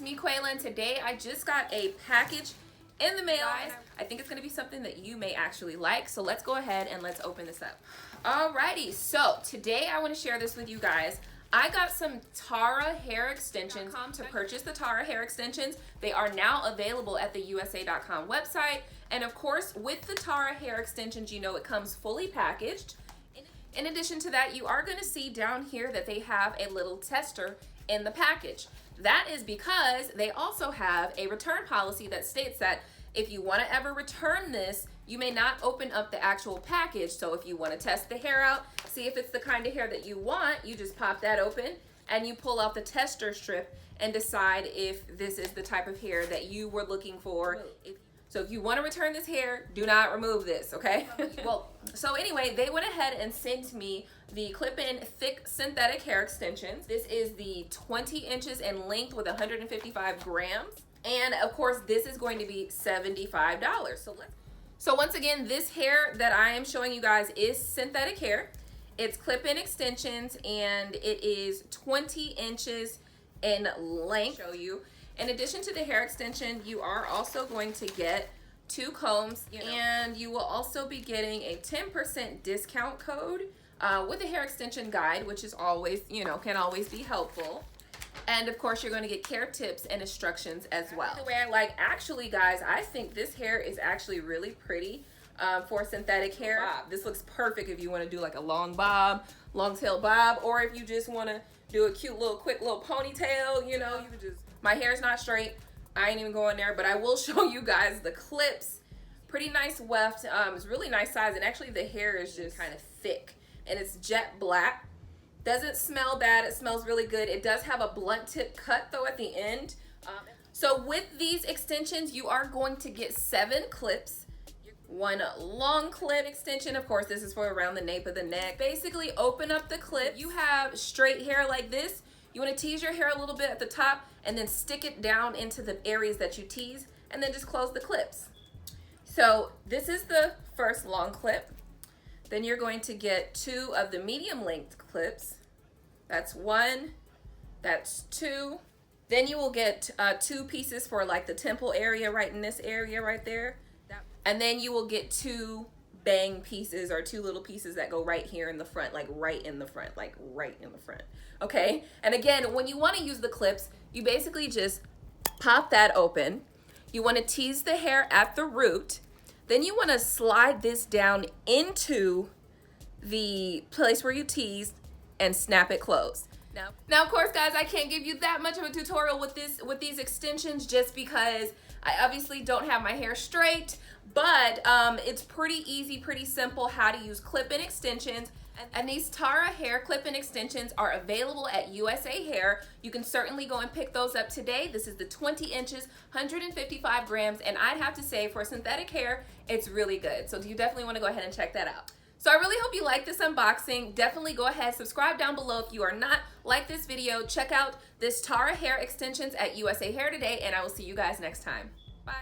me, Quayla, and today I just got a package in the mail. I think it's going to be something that you may actually like, so let's go ahead and let's open this up. Alrighty, so today I want to share this with you guys. I got some Tara hair extensions to purchase the Tara hair extensions. They are now available at the USA.com website, and of course with the Tara hair extensions, you know it comes fully packaged. In addition to that, you are going to see down here that they have a little tester in the package. That is because they also have a return policy that states that if you want to ever return this, you may not open up the actual package. So if you want to test the hair out, see if it's the kind of hair that you want, you just pop that open and you pull out the tester strip and decide if this is the type of hair that you were looking for. So if you want to return this hair, do not remove this, okay? Well, so anyway, they went ahead and sent me the clip-in thick synthetic hair extensions. This is the 20 inches in length with 155 grams. And of course, this is going to be $75. So once again, this hair that I am showing you guys is synthetic hair. It's clip-in extensions and it is 20 inches in length. Show you. In addition to the hair extension, you are also going to get 2 combs, and you will also be getting a 10% discount code with a hair extension guide, which is always, can always be helpful. And of course, you're going to get care tips and instructions as well. The way actually, guys, I think this hair is actually really pretty for synthetic hair. This looks perfect if you want to do like a long tail bob, or if you just want to do a cute little, quick little ponytail, you could just. My hair is not straight. I ain't even going there, but I will show you guys the clips. Pretty nice weft. It's really nice size, and actually the hair is just kind of thick, and it's jet black. Doesn't smell bad. It smells really good. It does have a blunt tip cut though at the end. So with these extensions, you are going to get 7 clips. 1 long clip extension. Of course, this is for around the nape of the neck. Basically, open up the clip. You have straight hair like this. You want to tease your hair a little bit at the top and then stick it down into the areas that you tease, and then just close the clips. So this is the first long clip. Then you're going to get 2 of the medium length clips. That's 1, that's 2. Then you will get 2 pieces for like the temple area right in this area right there. And then you will get 2 bang pieces, or 2 little pieces that go right here in the front, like right in the front. Okay, and again, when you want to use the clips, you basically just pop that open. You want to tease the hair at the root. Then you want to slide this down into the place where you teased and snap it closed. Now of course, guys, I can't give you that much of a tutorial with these extensions just because I obviously don't have my hair straight, but it's pretty easy, pretty simple how to use clip-in extensions. And these Tara hair clip-in extensions are available at USA Hair. You can certainly go and pick those up today. This is the 20 inches, 155 grams, and I'd have to say for synthetic hair, it's really good. So you definitely want to go ahead and check that out. So I really hope you like this unboxing. Definitely go ahead, subscribe down below if you are not. Like this video, check out this Tara hair extensions at USA Hair today, and I will see you guys next time. Bye.